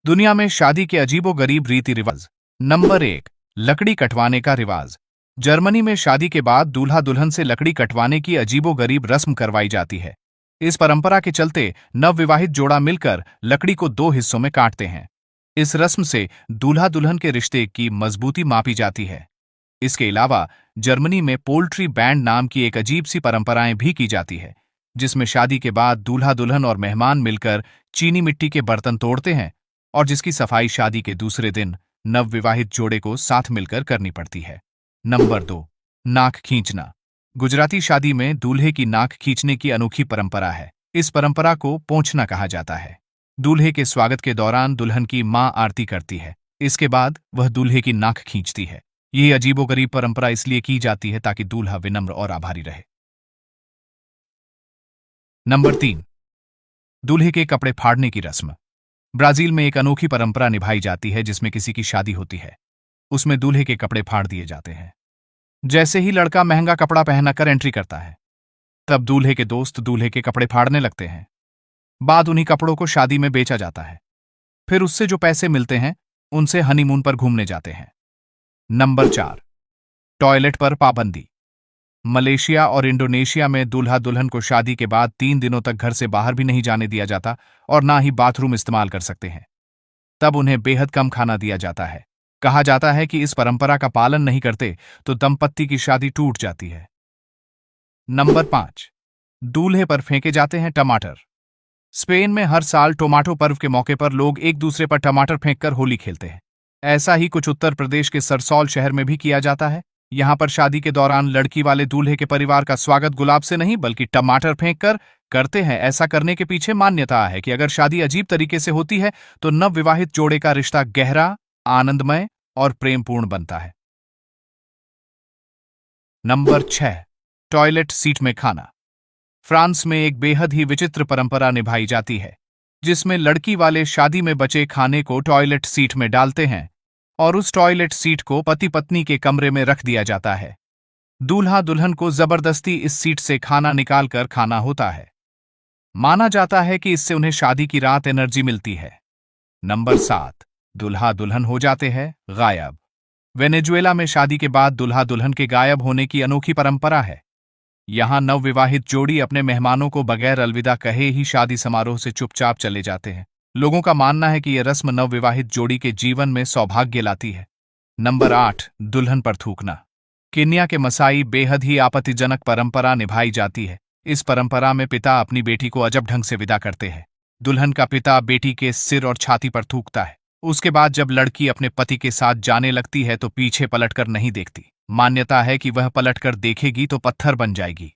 दुनिया में शादी के अजीबोगरीब रीति रिवाज। नंबर 1, लकड़ी कटवाने का रिवाज। जर्मनी में शादी के बाद दूल्हा दुल्हन से लकड़ी कटवाने की अजीबोगरीब रस्म करवाई जाती है। इस परंपरा के चलते नवविवाहित जोड़ा मिलकर लकड़ी को 2 हिस्सों में काटते हैं। इस रस्म से दूल्हा दुल्हन के रिश्ते की मजबूती मापी जाती है। इसके अलावा जर्मनी में पोल्ट्री बैंड नाम की एक अजीब सी परंपराएं भी की जाती है, जिसमें शादी के बाद दूल्हा दुल्हन और मेहमान मिलकर चीनी मिट्टी के बर्तन तोड़ते हैं और जिसकी सफाई शादी के दूसरे दिन नवविवाहित जोड़े को साथ मिलकर करनी पड़ती है। नंबर 2, नाक खींचना। गुजराती शादी में दूल्हे की नाक खींचने की अनोखी परंपरा है। इस परंपरा को पोंछना कहा जाता है। दूल्हे के स्वागत के दौरान दुल्हन की मां आरती करती है। इसके बाद वह दूल्हे की नाक खींचती है। यह अजीबोगरीब परंपरा इसलिए की जाती है ताकि दूल्हा विनम्र और आभारी रहे। नंबर 3, दूल्हे के कपड़े फाड़ने की रस्म। ब्राजील में एक अनोखी परंपरा निभाई जाती है जिसमें किसी की शादी होती है, उसमें दूल्हे के कपड़े फाड़ दिए जाते हैं। जैसे ही लड़का महंगा कपड़ा पहनकर एंट्री करता है, तब दूल्हे के दोस्त दूल्हे के कपड़े फाड़ने लगते हैं। बाद उन्हीं कपड़ों को शादी में बेचा जाता है। फिर उससे जो पैसे मिलते हैं उनसे हनीमून पर घूमने जाते हैं। नंबर 4, टॉयलेट पर पाबंदी। मलेशिया और इंडोनेशिया में दूल्हा दुल्हन को शादी के बाद 3 दिनों तक घर से बाहर भी नहीं जाने दिया जाता और ना ही बाथरूम इस्तेमाल कर सकते हैं। तब उन्हें बेहद कम खाना दिया जाता है। कहा जाता है कि इस परंपरा का पालन नहीं करते तो दंपत्ति की शादी टूट जाती है। नंबर 5, दूल्हे पर फेंके जाते हैं टमाटर। स्पेन में हर साल टोमाटो पर्व के मौके पर लोग एक दूसरे पर टमाटर फेंककर होली खेलते हैं। ऐसा ही कुछ उत्तर प्रदेश के सरसौल शहर में भी किया जाता है। यहां पर शादी के दौरान लड़की वाले दूल्हे के परिवार का स्वागत गुलाब से नहीं बल्कि टमाटर फेंककर करते हैं। ऐसा करने के पीछे मान्यता है कि अगर शादी अजीब तरीके से होती है तो नवविवाहित जोड़े का रिश्ता गहरा, आनंदमय और प्रेमपूर्ण बनता है। नंबर 6, टॉयलेट सीट में खाना। फ्रांस में एक बेहद ही विचित्र परंपरा निभाई जाती है, जिसमें लड़की वाले शादी में बचे खाने को टॉयलेट सीट में डालते हैं और उस टॉयलेट सीट को पति पत्नी के कमरे में रख दिया जाता है। दूल्हा दुल्हन को जबरदस्ती इस सीट से खाना निकालकर खाना होता है। माना जाता है कि इससे उन्हें शादी की रात एनर्जी मिलती है। नंबर 7, दूल्हा दुल्हन हो जाते हैं गायब। वेनेजुएला में शादी के बाद दूल्हा दुल्हन के गायब होने की अनोखी परंपरा है। यहां नवविवाहित जोड़ी अपने मेहमानों को बगैर अलविदा कहे ही शादी समारोह से चुपचाप चले जाते हैं। लोगों का मानना है कि यह रस्म नवविवाहित जोड़ी के जीवन में सौभाग्य लाती है। नंबर 8, दुल्हन पर थूकना। केन्या के मसाई बेहद ही आपत्तिजनक परंपरा निभाई जाती है। इस परंपरा में पिता अपनी बेटी को अजब ढंग से विदा करते हैं। दुल्हन का पिता बेटी के सिर और छाती पर थूकता है। उसके बाद जब लड़की अपने पति के साथ जाने लगती है तो पीछे पलटकर नहीं देखती। मान्यता है कि वह पलटकर देखेगी तो पत्थर बन जाएगी।